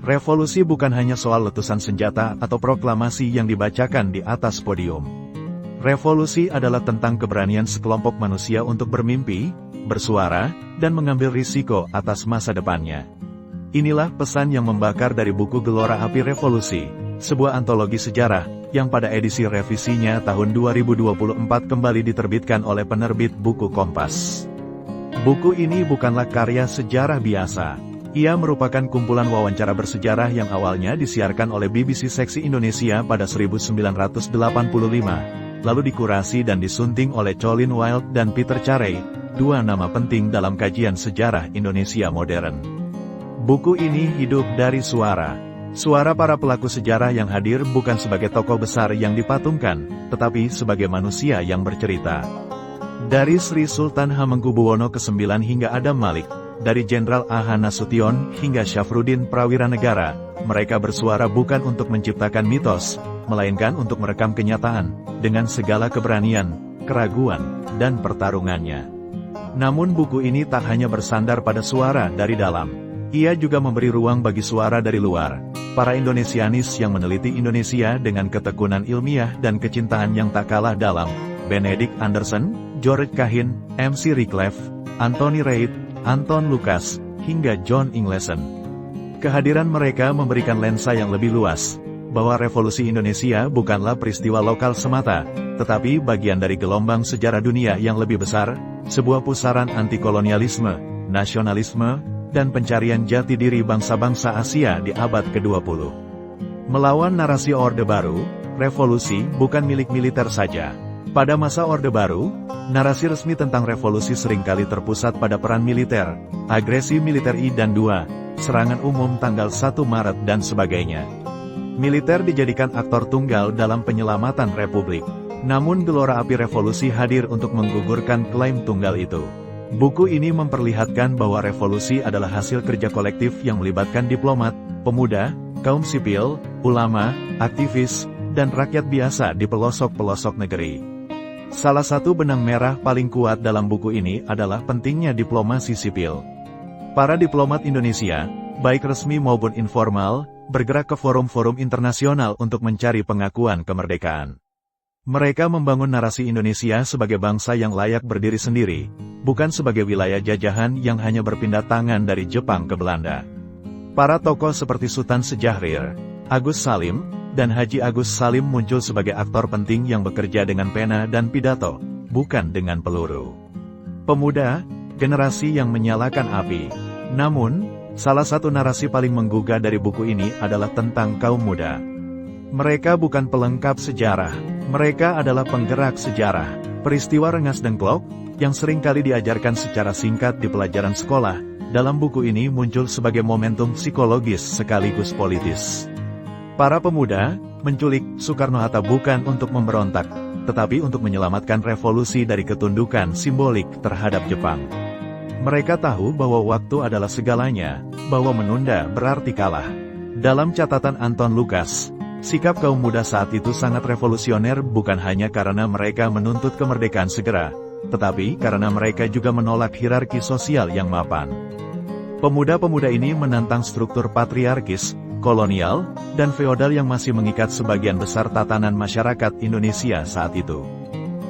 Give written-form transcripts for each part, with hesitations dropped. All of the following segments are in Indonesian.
Revolusi bukan hanya soal letusan senjata atau proklamasi yang dibacakan di atas podium. Revolusi adalah tentang keberanian sekelompok manusia untuk bermimpi, bersuara, dan mengambil risiko atas masa depannya. Inilah pesan yang membakar dari buku Gelora Api Revolusi, sebuah antologi sejarah, yang pada edisi revisinya tahun 2024 kembali diterbitkan oleh penerbit buku Kompas. Buku ini bukanlah karya sejarah biasa. Ia merupakan kumpulan wawancara bersejarah yang awalnya disiarkan oleh BBC Seksi Indonesia pada 1985, lalu dikurasi dan disunting oleh Colin Wilde dan Peter Carey, dua nama penting dalam kajian sejarah Indonesia modern. Buku ini hidup dari suara para pelaku sejarah yang hadir bukan sebagai tokoh besar yang dipatungkan, tetapi sebagai manusia yang bercerita. Dari Sri Sultan Hamengkubuwono ke-9 hingga Adam Malik, dari Jenderal A.H. Nasution hingga Syafruddin Prawiranegara, mereka bersuara bukan untuk menciptakan mitos, melainkan untuk merekam kenyataan, dengan segala keberanian, keraguan, dan pertarungannya. Namun buku ini tak hanya bersandar pada suara dari dalam. Ia juga memberi ruang bagi suara dari luar, para Indonesianis yang meneliti Indonesia dengan ketekunan ilmiah dan kecintaan yang tak kalah dalam. Benedict Anderson, George Cahin, MC Rickleff, Anthony Reid, Anton Lucas, hingga John Ingleson. Kehadiran mereka memberikan lensa yang lebih luas, bahwa revolusi Indonesia bukanlah peristiwa lokal semata, tetapi bagian dari gelombang sejarah dunia yang lebih besar, sebuah pusaran anti-kolonialisme, nasionalisme, dan pencarian jati diri bangsa-bangsa Asia di abad ke-20. Melawan narasi Orde Baru, revolusi bukan milik militer saja. Pada masa Orde Baru, narasi resmi tentang revolusi seringkali terpusat pada peran militer, agresi militer I dan II, serangan umum tanggal 1 Maret dan sebagainya. Militer dijadikan aktor tunggal dalam penyelamatan republik. Namun Gelora Api Revolusi hadir untuk menggugurkan klaim tunggal itu. Buku ini memperlihatkan bahwa revolusi adalah hasil kerja kolektif yang melibatkan diplomat, pemuda, kaum sipil, ulama, aktivis, dan rakyat biasa di pelosok-pelosok negeri. Salah satu benang merah paling kuat dalam buku ini adalah pentingnya diplomasi sipil. Para diplomat Indonesia, baik resmi maupun informal, bergerak ke forum-forum internasional untuk mencari pengakuan kemerdekaan. Mereka membangun narasi Indonesia sebagai bangsa yang layak berdiri sendiri, bukan sebagai wilayah jajahan yang hanya berpindah tangan dari Jepang ke Belanda. Para tokoh seperti Sultan Sejahrir, Agus Salim, dan Haji Agus Salim muncul sebagai aktor penting yang bekerja dengan pena dan pidato, bukan dengan peluru. Pemuda, generasi yang menyalakan api. Namun, salah satu narasi paling menggugah dari buku ini adalah tentang kaum muda. Mereka bukan pelengkap sejarah, mereka adalah penggerak sejarah. Peristiwa Rengas Dengklok, yang seringkali diajarkan secara singkat di pelajaran sekolah, dalam buku ini muncul sebagai momentum psikologis sekaligus politis. Para pemuda menculik Soekarno-Hatta bukan untuk memberontak, tetapi untuk menyelamatkan revolusi dari ketundukan simbolik terhadap Jepang. Mereka tahu bahwa waktu adalah segalanya, bahwa menunda berarti kalah. Dalam catatan Anton Lucas, sikap kaum muda saat itu sangat revolusioner bukan hanya karena mereka menuntut kemerdekaan segera, tetapi karena mereka juga menolak hierarki sosial yang mapan. Pemuda-pemuda ini menantang struktur patriarkis, kolonial, dan feodal yang masih mengikat sebagian besar tatanan masyarakat Indonesia saat itu.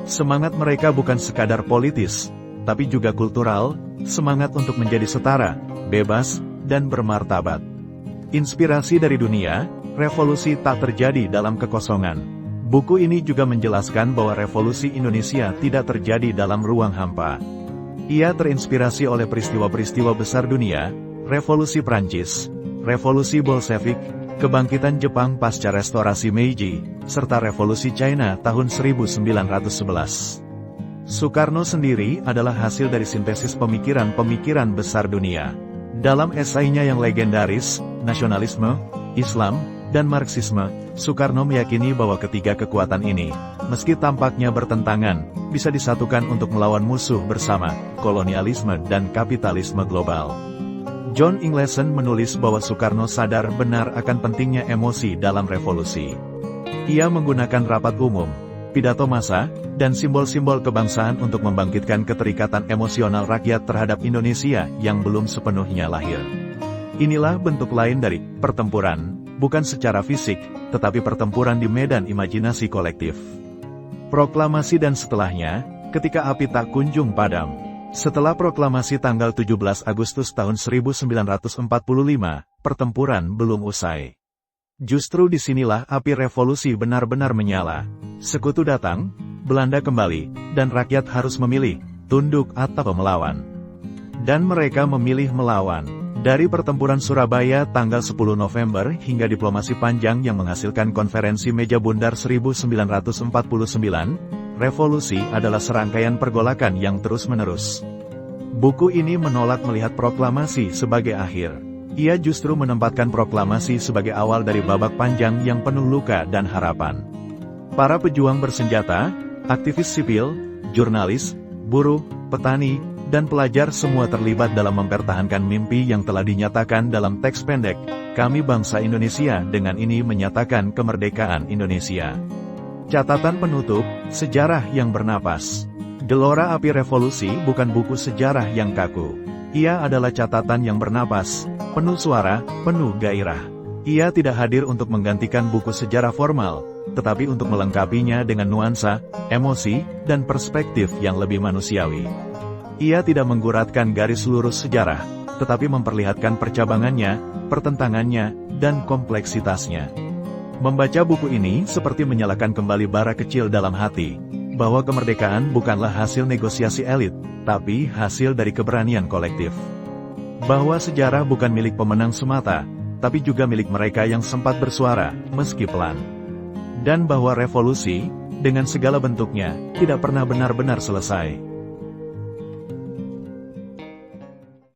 Semangat mereka bukan sekadar politis, tapi juga kultural, semangat untuk menjadi setara, bebas, dan bermartabat. Inspirasi dari dunia, revolusi tak terjadi dalam kekosongan. Buku ini juga menjelaskan bahwa revolusi Indonesia tidak terjadi dalam ruang hampa. Ia terinspirasi oleh peristiwa-peristiwa besar dunia, revolusi Prancis, revolusi Bolshevik, kebangkitan Jepang pasca restorasi Meiji, serta revolusi China tahun 1911. Soekarno sendiri adalah hasil dari sintesis pemikiran-pemikiran besar dunia. Dalam esainya yang legendaris, Nasionalisme, Islam, dan Marxisme, Soekarno meyakini bahwa ketiga kekuatan ini, meski tampaknya bertentangan, bisa disatukan untuk melawan musuh bersama, kolonialisme dan kapitalisme global. John Ingleson menulis bahwa Soekarno sadar benar akan pentingnya emosi dalam revolusi. Ia menggunakan rapat umum, pidato massa, dan simbol-simbol kebangsaan untuk membangkitkan keterikatan emosional rakyat terhadap Indonesia yang belum sepenuhnya lahir. Inilah bentuk lain dari pertempuran, bukan secara fisik, tetapi pertempuran di medan imajinasi kolektif. Proklamasi dan setelahnya, ketika api tak kunjung padam. Setelah proklamasi tanggal 17 Agustus tahun 1945, pertempuran belum usai. Justru disinilah api revolusi benar-benar menyala. Sekutu datang, Belanda kembali, dan rakyat harus memilih, tunduk atau melawan. Dan mereka memilih melawan. Dari pertempuran Surabaya tanggal 10 November hingga diplomasi panjang yang menghasilkan konferensi meja bundar 1949, revolusi adalah serangkaian pergolakan yang terus-menerus. Buku ini menolak melihat proklamasi sebagai akhir. Ia justru menempatkan proklamasi sebagai awal dari babak panjang yang penuh luka dan harapan. Para pejuang bersenjata, aktivis sipil, jurnalis, buruh, petani, dan pelajar semua terlibat dalam mempertahankan mimpi yang telah dinyatakan dalam teks pendek, Kami Bangsa Indonesia dengan ini menyatakan kemerdekaan Indonesia. Catatan penutup, sejarah yang bernapas. Gelora Api Revolusi bukan buku sejarah yang kaku. Ia adalah catatan yang bernapas, penuh suara, penuh gairah. Ia tidak hadir untuk menggantikan buku sejarah formal, tetapi untuk melengkapinya dengan nuansa, emosi, dan perspektif yang lebih manusiawi. Ia tidak mengguratkan garis lurus sejarah, tetapi memperlihatkan percabangannya, pertentangannya, dan kompleksitasnya. Membaca buku ini seperti menyalakan kembali bara kecil dalam hati, bahwa kemerdekaan bukanlah hasil negosiasi elit, tapi hasil dari keberanian kolektif. Bahwa sejarah bukan milik pemenang semata, tapi juga milik mereka yang sempat bersuara, meski pelan. Dan bahwa revolusi, dengan segala bentuknya, tidak pernah benar-benar selesai.